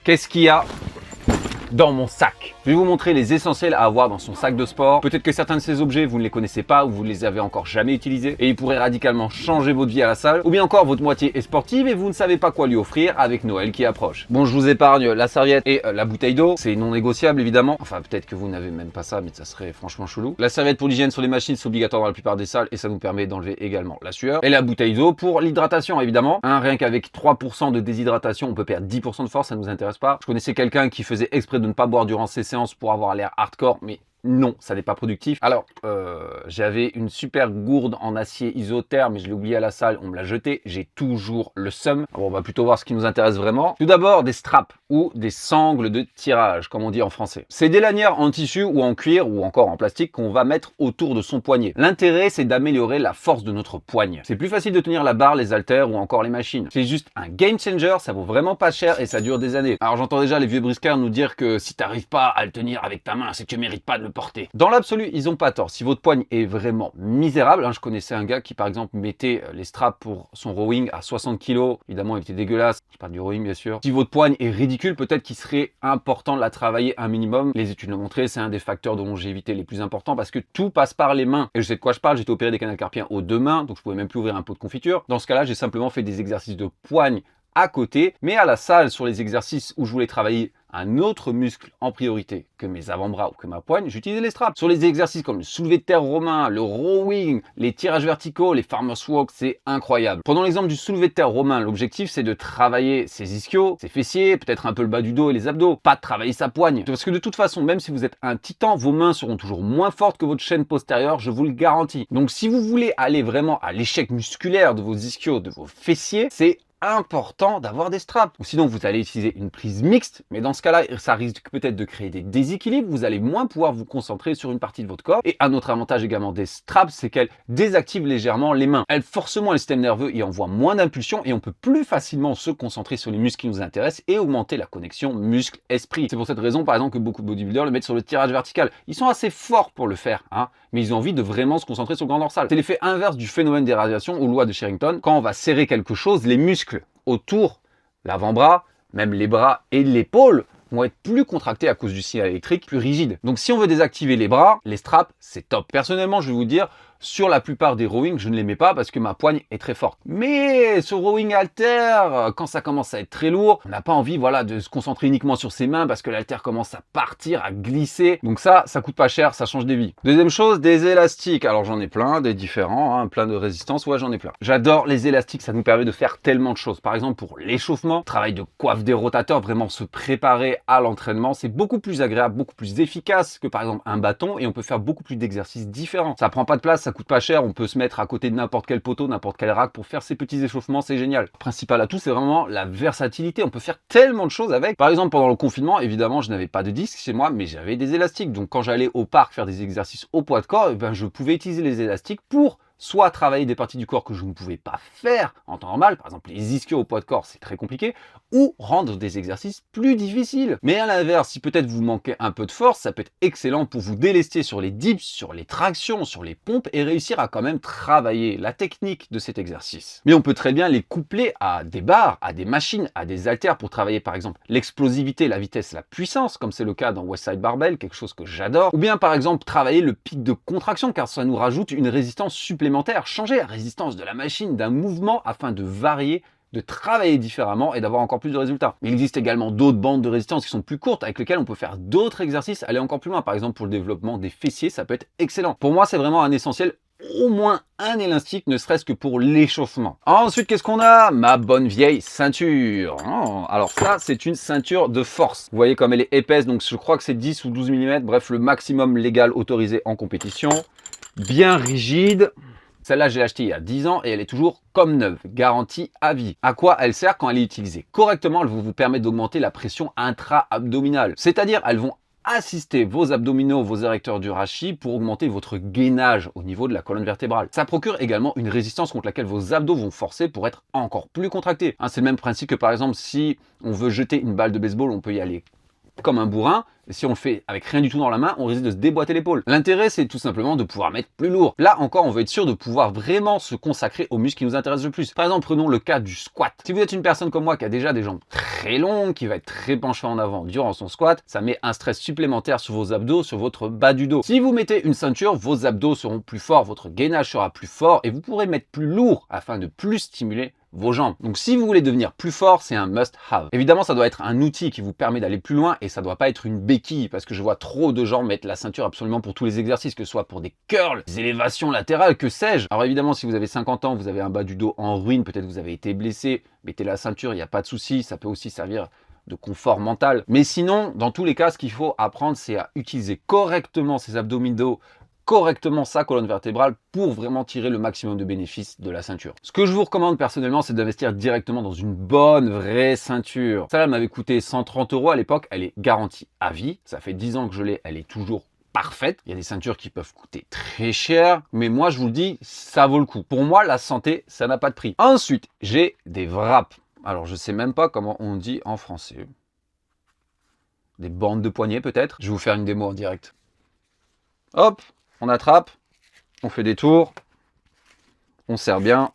Qu'est-ce qu'il y a dans mon sac? Je vais vous montrer les essentiels à avoir dans son sac de sport. Peut-être que certains de ces objets, vous ne les connaissez pas ou vous ne les avez encore jamais utilisés et ils pourraient radicalement changer votre vie à la salle. Ou bien encore, votre moitié est sportive et vous ne savez pas quoi lui offrir avec Noël qui approche. Bon, je vous épargne la serviette et la bouteille d'eau. C'est non négociable évidemment. Enfin, peut-être que vous n'avez même pas ça, mais ça serait franchement chelou. La serviette pour l'hygiène sur les machines, c'est obligatoire dans la plupart des salles et ça nous permet d'enlever également la sueur. Et la bouteille d'eau pour l'hydratation évidemment. Rien qu'avec 3% de déshydratation, on peut perdre 10% de force, ça nous intéresse pas. Je connaissais quelqu'un qui faisait exprès de ne pas boire durant ses séances pour avoir l'air hardcore, mais non, ça n'est pas productif. Alors, j'avais une super gourde en acier isotherme, mais je l'ai oublié à la salle, on me l'a jeté. J'ai toujours le seum. Bon, on va plutôt voir ce qui nous intéresse vraiment. Tout d'abord, des straps ou des sangles de tirage, comme on dit en français. C'est des lanières en tissu ou en cuir ou encore en plastique qu'on va mettre autour de son poignet. L'intérêt, c'est d'améliorer la force de notre poigne. C'est plus facile de tenir la barre, les haltères ou encore les machines. C'est juste un game changer, ça vaut vraiment pas cher et ça dure des années. Alors, j'entends déjà les vieux briscards nous dire que si t'arrives pas à le tenir avec ta main, c'est que tu mérites pas de le porter. Dans l'absolu, ils ont pas tort. Si votre poigne est vraiment misérable, je connaissais un gars qui par exemple mettait les straps pour son rowing à 60 kg. Évidemment, il était dégueulasse. Je parle du rowing bien sûr. Si votre poigne est ridicule, peut-être qu'il serait important de la travailler un minimum. Les études l'ont montré, c'est un des facteurs de longévité les plus importants parce que tout passe par les mains. Et je sais de quoi je parle, j'étais opéré des canaux carpiens aux deux mains, donc je pouvais même plus ouvrir un pot de confiture. Dans ce cas-là, j'ai simplement fait des exercices de poigne à côté, mais à la salle, sur les exercices où je voulais travailler un autre muscle en priorité que mes avant-bras ou que ma poigne, j'utilisais les straps. Sur les exercices comme le soulevé de terre romain, le rowing, les tirages verticaux, les farmers walk, c'est incroyable. Prenons l'exemple du soulevé de terre romain. L'objectif, c'est de travailler ses ischios, ses fessiers, peut-être un peu le bas du dos et les abdos, pas de travailler sa poigne. Parce que de toute façon, même si vous êtes un titan, vos mains seront toujours moins fortes que votre chaîne postérieure, je vous le garantis. Donc si vous voulez aller vraiment à l'échec musculaire de vos ischios, de vos fessiers, c'est important d'avoir des straps. Ou sinon, vous allez utiliser une prise mixte, mais dans ce cas-là, ça risque peut-être de créer des déséquilibres. Vous allez moins pouvoir vous concentrer sur une partie de votre corps. Et un autre avantage également des straps, c'est qu'elles désactivent légèrement les mains. Elles forcent moins le système nerveux et envoient moins d'impulsions et on peut plus facilement se concentrer sur les muscles qui nous intéressent et augmenter la connexion muscle-esprit. C'est pour cette raison, par exemple, que beaucoup de bodybuilders le mettent sur le tirage vertical. Ils sont assez forts pour le faire, mais ils ont envie de vraiment se concentrer sur le grand dorsal. C'est l'effet inverse du phénomène des radiations aux lois de Sherrington. Quand on va serrer quelque chose, les muscles autour, l'avant-bras, même les bras et l'épaule vont être plus contractés à cause du signal électrique, plus rigide. Donc si on veut désactiver les bras, les straps, c'est top. Personnellement, je vais vous dire, sur la plupart des rowing, je ne les mets pas parce que ma poigne est très forte. Mais ce rowing halter, quand ça commence à être très lourd, on n'a pas envie de se concentrer uniquement sur ses mains parce que l'halter commence à partir, à glisser. Donc ça coûte pas cher, ça change des vies. Deuxième chose, des élastiques. Alors j'en ai plein, des différents, plein de résistances, ouais j'en ai plein. J'adore les élastiques, ça nous permet de faire tellement de choses. Par exemple pour l'échauffement, travail de coiffe des rotateurs, vraiment se préparer à l'entraînement, c'est beaucoup plus agréable, beaucoup plus efficace que par exemple un bâton et on peut faire beaucoup plus d'exercices différents. Ça prend pas de place, ça coûte pas cher, on peut se mettre à côté de n'importe quel poteau, n'importe quel rack pour faire ces petits échauffements, c'est génial. Le principal atout, c'est vraiment la versatilité, on peut faire tellement de choses avec. Par exemple, pendant le confinement, évidemment, je n'avais pas de disque chez moi, mais j'avais des élastiques. Donc quand j'allais au parc faire des exercices au poids de corps, je pouvais utiliser les élastiques pour soit travailler des parties du corps que je ne pouvais pas faire en temps normal, par exemple les ischios au poids de corps, c'est très compliqué, ou rendre des exercices plus difficiles. Mais à l'inverse, si peut-être vous manquez un peu de force, ça peut être excellent pour vous délester sur les dips, sur les tractions, sur les pompes et réussir à quand même travailler la technique de cet exercice. Mais on peut très bien les coupler à des barres, à des machines, à des haltères pour travailler par exemple l'explosivité, la vitesse, la puissance, comme c'est le cas dans Westside Barbell, quelque chose que j'adore. Ou bien par exemple travailler le pic de contraction, car ça nous rajoute une résistance supplémentaire. Changer la résistance de la machine, d'un mouvement afin de varier, de travailler différemment et d'avoir encore plus de résultats. Il existe également d'autres bandes de résistance qui sont plus courtes avec lesquelles on peut faire d'autres exercices, aller encore plus loin. Par exemple pour le développement des fessiers, ça peut être excellent. Pour moi, c'est vraiment un essentiel. Au moins un élastique, ne serait-ce que pour l'échauffement. Ensuite, qu'est-ce qu'on a? Ma bonne vieille ceinture. Alors ça, c'est une ceinture de force. Vous voyez comme elle est épaisse, donc je crois que c'est 10 ou 12 mm, bref, le maximum légal autorisé en compétition. Bien rigide. Celle-là, je l'ai achetée il y a 10 ans et elle est toujours comme neuve, garantie à vie. À quoi elle sert quand elle est utilisée correctement? Elle va vous permettre d'augmenter la pression intra-abdominale. C'est-à-dire, elles vont assister vos abdominaux, vos érecteurs du rachis pour augmenter votre gainage au niveau de la colonne vertébrale. Ça procure également une résistance contre laquelle vos abdos vont forcer pour être encore plus contractés. C'est le même principe que par exemple si on veut jeter une balle de baseball, on peut y aller comme un bourrin. Et si on le fait avec rien du tout dans la main, on risque de se déboîter l'épaule. L'intérêt, c'est tout simplement de pouvoir mettre plus lourd. Là encore, on veut être sûr de pouvoir vraiment se consacrer aux muscles qui nous intéressent le plus. Par exemple, prenons le cas du squat. Si vous êtes une personne comme moi qui a déjà des jambes très longues, qui va être très penchée en avant durant son squat, ça met un stress supplémentaire sur vos abdos, sur votre bas du dos. Si vous mettez une ceinture, vos abdos seront plus forts, votre gainage sera plus fort et vous pourrez mettre plus lourd afin de plus stimuler vos jambes. Donc si vous voulez devenir plus fort, c'est un must-have. Évidemment, ça doit être un outil qui vous permet d'aller plus loin et ça doit pas être une béquille parce que je vois trop de gens mettre la ceinture absolument pour tous les exercices, que ce soit pour des curls, des élévations latérales, que sais-je. Alors évidemment, si vous avez 50 ans, vous avez un bas du dos en ruine, peut-être vous avez été blessé, mettez la ceinture, il n'y a pas de souci, ça peut aussi servir de confort mental. Mais sinon, dans tous les cas, ce qu'il faut apprendre, c'est à utiliser correctement ses abdominaux, correctement sa colonne vertébrale pour vraiment tirer le maximum de bénéfices de la ceinture. Ce que je vous recommande personnellement, c'est d'investir directement dans une bonne vraie ceinture. Celle-là m'avait coûté 130 € à l'époque, elle est garantie à vie. Ça fait 10 ans que je l'ai, elle est toujours parfaite. Il y a des ceintures qui peuvent coûter très cher, mais moi je vous le dis, ça vaut le coup. Pour moi, la santé, ça n'a pas de prix. Ensuite, j'ai des wraps. Alors je sais même pas comment on dit en français. Des bandes de poignets peut-être. Je vais vous faire une démo en direct. Hop, on attrape, on fait des tours, on serre bien.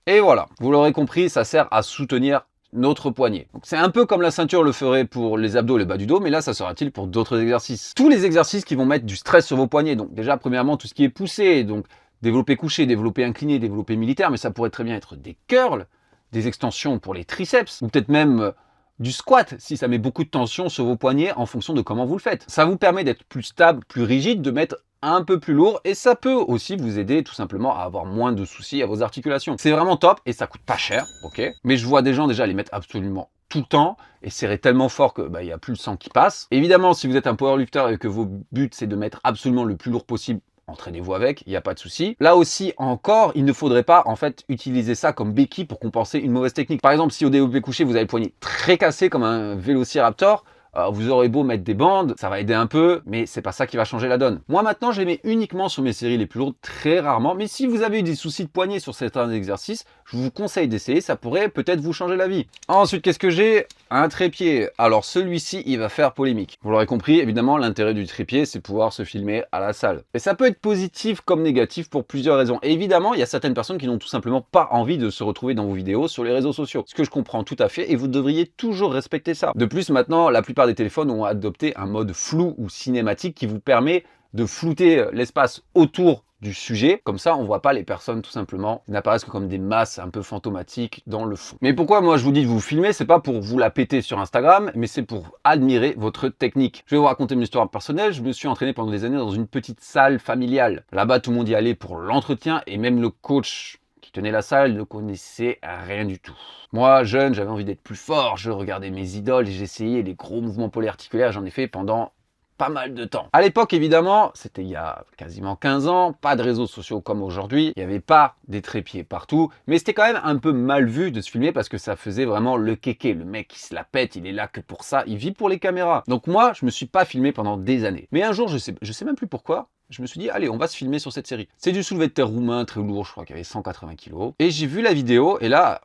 Et voilà, vous l'aurez compris, ça sert à soutenir notre poignet. Donc c'est un peu comme la ceinture le ferait pour les abdos et le bas du dos, mais là ça sera-t-il pour d'autres exercices. Tous les exercices qui vont mettre du stress sur vos poignets. Donc déjà premièrement tout ce qui est poussé, donc développé couché, développé incliné, développé militaire, mais ça pourrait très bien être des curls, des extensions pour les triceps, ou peut-être même du squat, si ça met beaucoup de tension sur vos poignets en fonction de comment vous le faites. Ça vous permet d'être plus stable, plus rigide, de mettre un peu plus lourd et ça peut aussi vous aider tout simplement à avoir moins de soucis à vos articulations. C'est vraiment top et ça coûte pas cher, ok? Mais je vois des gens déjà les mettre absolument tout le temps et serrer tellement fort que il y a plus le sang qui passe. Évidemment, si vous êtes un powerlifter et que vos buts c'est de mettre absolument le plus lourd possible, entraînez-vous avec, il n'y a pas de souci. Là aussi, encore, il ne faudrait pas en fait utiliser ça comme béquille pour compenser une mauvaise technique. Par exemple, si au développé couché, vous avez le poignet très cassé comme un vélociraptor, vous aurez beau mettre des bandes, ça va aider un peu, mais c'est pas ça qui va changer la donne. Moi maintenant, je les mets uniquement sur mes séries les plus lourdes, très rarement. Mais si vous avez eu des soucis de poignet sur certains exercices, je vous conseille d'essayer, ça pourrait peut-être vous changer la vie. Ensuite, qu'est-ce que j'ai? Un trépied. Alors celui-ci, il va faire polémique. Vous l'aurez compris, évidemment, l'intérêt du trépied, c'est pouvoir se filmer à la salle. Et ça peut être positif comme négatif pour plusieurs raisons. Et évidemment, il y a certaines personnes qui n'ont tout simplement pas envie de se retrouver dans vos vidéos sur les réseaux sociaux. Ce que je comprends tout à fait, et vous devriez toujours respecter ça. De plus, maintenant, la plupart des téléphones ont adopté un mode flou ou cinématique qui vous permet de flouter l'espace autour du sujet. Comme ça, on voit pas les personnes tout simplement qui n'apparaissent que comme des masses un peu fantomatiques dans le fond. Mais pourquoi moi je vous dis de vous filmer? C'est pas pour vous la péter sur Instagram, mais c'est pour admirer votre technique. Je vais vous raconter une histoire personnelle. Je me suis entraîné pendant des années dans une petite salle familiale. Là-bas, tout le monde y allait pour l'entretien et même le coach qui tenait la salle ne connaissait rien du tout. Moi, jeune, j'avais envie d'être plus fort, je regardais mes idoles et j'essayais les gros mouvements polyarticulaires, j'en ai fait pendant pas mal de temps. À l'époque, évidemment, c'était il y a quasiment 15 ans, pas de réseaux sociaux comme aujourd'hui, il n'y avait pas des trépieds partout, mais c'était quand même un peu mal vu de se filmer parce que ça faisait vraiment le kéké, le mec qui se la pète, il est là que pour ça, il vit pour les caméras. Donc moi, je me suis pas filmé pendant des années. Mais un jour, je sais même plus pourquoi, je me suis dit, allez, on va se filmer sur cette série. C'est du soulevé de terre roumain, très lourd, je crois qu'il y avait 180 kg. Et j'ai vu la vidéo, et là,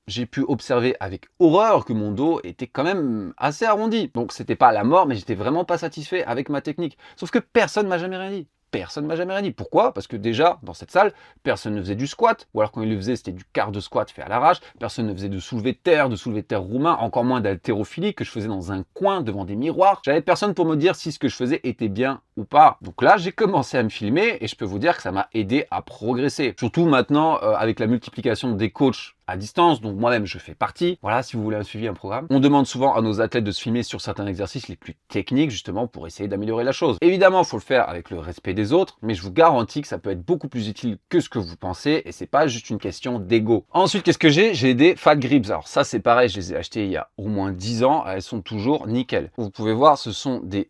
j'ai pu observer avec horreur que mon dos était quand même assez arrondi. Donc c'était pas la mort, mais j'étais vraiment pas satisfait avec ma technique. Sauf que personne m'a jamais rien dit. Personne m'a jamais rien dit. Pourquoi? Parce que déjà, dans cette salle, personne ne faisait du squat, ou alors quand il le faisait, c'était du quart de squat fait à l'arrache. Personne ne faisait de soulevé de terre roumain, encore moins d'haltérophilie que je faisais dans un coin devant des miroirs. J'avais personne pour me dire si ce que je faisais était bien ou pas. Donc là, j'ai commencé à me filmer et je peux vous dire que ça m'a aidé à progresser. Surtout maintenant, avec la multiplication des coachs à distance, donc moi-même je fais partie. Voilà, si vous voulez un suivi, un programme. On demande souvent à nos athlètes de se filmer sur certains exercices les plus techniques, justement pour essayer d'améliorer la chose. Évidemment, il faut le faire avec le respect des autres, mais je vous garantis que ça peut être beaucoup plus utile que ce que vous pensez, et c'est pas juste une question d'ego. Ensuite, qu'est-ce que j'ai? J'ai des Fat Grips. Alors ça, c'est pareil, je les ai achetés il y a au moins 10 ans, elles sont toujours nickel. Vous pouvez voir, ce sont des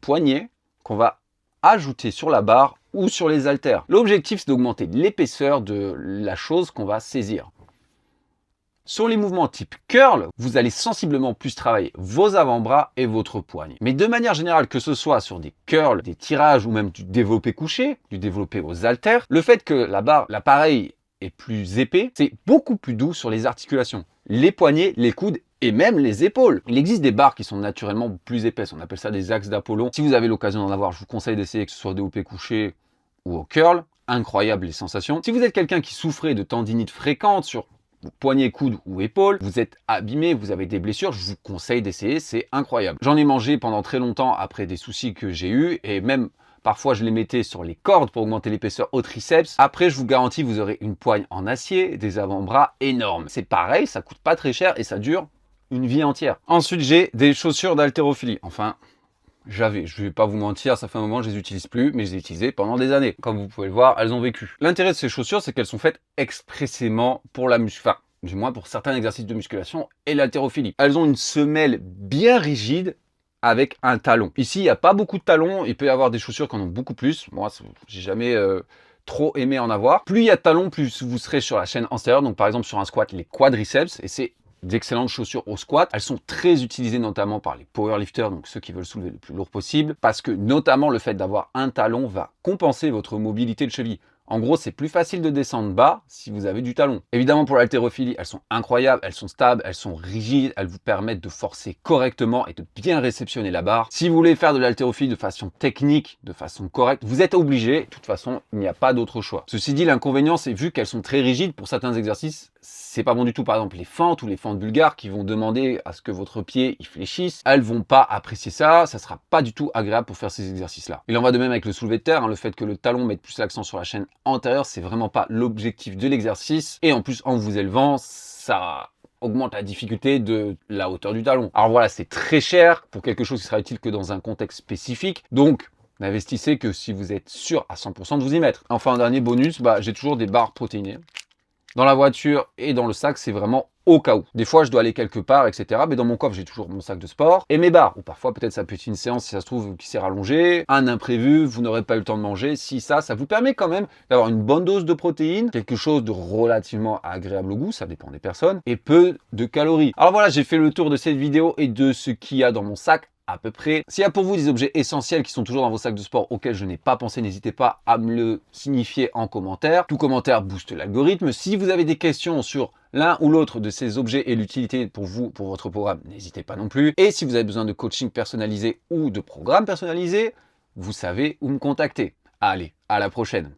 poignées qu'on va ajouter sur la barre ou sur les haltères. L'objectif, c'est d'augmenter l'épaisseur de la chose qu'on va saisir. Sur les mouvements type curl, vous allez sensiblement plus travailler vos avant-bras et votre poignet. Mais de manière générale, que ce soit sur des curls, des tirages ou même du développé couché, du développé aux haltères, le fait que la barre, l'appareil est plus épais, c'est beaucoup plus doux sur les articulations, les poignets, les coudes et même les épaules. Il existe des barres qui sont naturellement plus épaisses, on appelle ça des axes d'Apollon. Si vous avez l'occasion d'en avoir, je vous conseille d'essayer, que ce soit au développé couché ou au curl. Incroyable les sensations. Si vous êtes quelqu'un qui souffrait de tendinite fréquente sur poignet, coude ou épaule, vous êtes abîmé, vous avez des blessures, je vous conseille d'essayer, c'est incroyable. J'en ai mangé pendant très longtemps après des soucis que j'ai eus, et même parfois je les mettais sur les cordes pour augmenter l'épaisseur au triceps. Après, je vous garantis, vous aurez une poigne en acier, des avant-bras énormes. C'est pareil, ça coûte pas très cher et ça dure une vie entière. Ensuite, j'ai des chaussures d'haltérophilie. Enfin, je vais pas vous mentir, ça fait un moment que je les utilise plus, mais je les ai utilisées pendant des années. Comme vous pouvez le voir, elles ont vécu. L'intérêt de ces chaussures, c'est qu'elles sont faites expressément pour la musculation, enfin, du moins pour certains exercices de musculation et l'haltérophilie. Elles ont une semelle bien rigide avec un talon. Ici, il n'y a pas beaucoup de talons, il peut y avoir des chaussures qui en ont beaucoup plus. Moi, j'ai jamais trop aimé en avoir. Plus il y a de talons, plus vous serez sur la chaîne antérieure, donc par exemple sur un squat, les quadriceps, et c'est d'excellentes chaussures au squat. Elles sont très utilisées notamment par les powerlifters, donc ceux qui veulent soulever le plus lourd possible, parce que notamment le fait d'avoir un talon va compenser votre mobilité de cheville. En gros, c'est plus facile de descendre bas si vous avez du talon. Évidemment, pour l'haltérophilie, elles sont incroyables, elles sont stables, elles sont rigides, elles vous permettent de forcer correctement et de bien réceptionner la barre. Si vous voulez faire de l'haltérophilie de façon technique, de façon correcte, vous êtes obligé. De toute façon, il n'y a pas d'autre choix. Ceci dit, l'inconvénient, c'est vu qu'elles sont très rigides pour certains exercices, c'est pas bon du tout. Par exemple, les fentes ou les fentes bulgares qui vont demander à ce que votre pied il fléchisse, elles vont pas apprécier ça, ça sera pas du tout agréable pour faire ces exercices-là. Il en va de même avec le soulevé de terre, hein, le fait que le talon mette plus l'accent sur la chaîne antérieure, c'est vraiment pas l'objectif de l'exercice. Et en plus, en vous élevant, ça augmente la difficulté de la hauteur du talon. Alors voilà, c'est très cher pour quelque chose qui sera utile que dans un contexte spécifique. Donc, n'investissez que si vous êtes sûr à 100% de vous y mettre. Enfin, un dernier bonus, j'ai toujours des barres protéinées. Dans la voiture et dans le sac, c'est vraiment au cas où. Des fois, je dois aller quelque part, etc. Mais dans mon coffre, j'ai toujours mon sac de sport et mes barres. Ou parfois, peut-être, ça peut être une séance, si ça se trouve, qui s'est rallongée. Un imprévu, vous n'aurez pas eu le temps de manger. Si ça vous permet quand même d'avoir une bonne dose de protéines, quelque chose de relativement agréable au goût, ça dépend des personnes, et peu de calories. Alors voilà, j'ai fait le tour de cette vidéo et de ce qu'il y a dans mon sac. À peu près. S'il y a pour vous des objets essentiels qui sont toujours dans vos sacs de sport auxquels je n'ai pas pensé, n'hésitez pas à me le signifier en commentaire. Tout commentaire booste l'algorithme. Si vous avez des questions sur l'un ou l'autre de ces objets et l'utilité pour vous, pour votre programme, n'hésitez pas non plus. Et si vous avez besoin de coaching personnalisé ou de programme personnalisé, vous savez où me contacter. Allez, à la prochaine.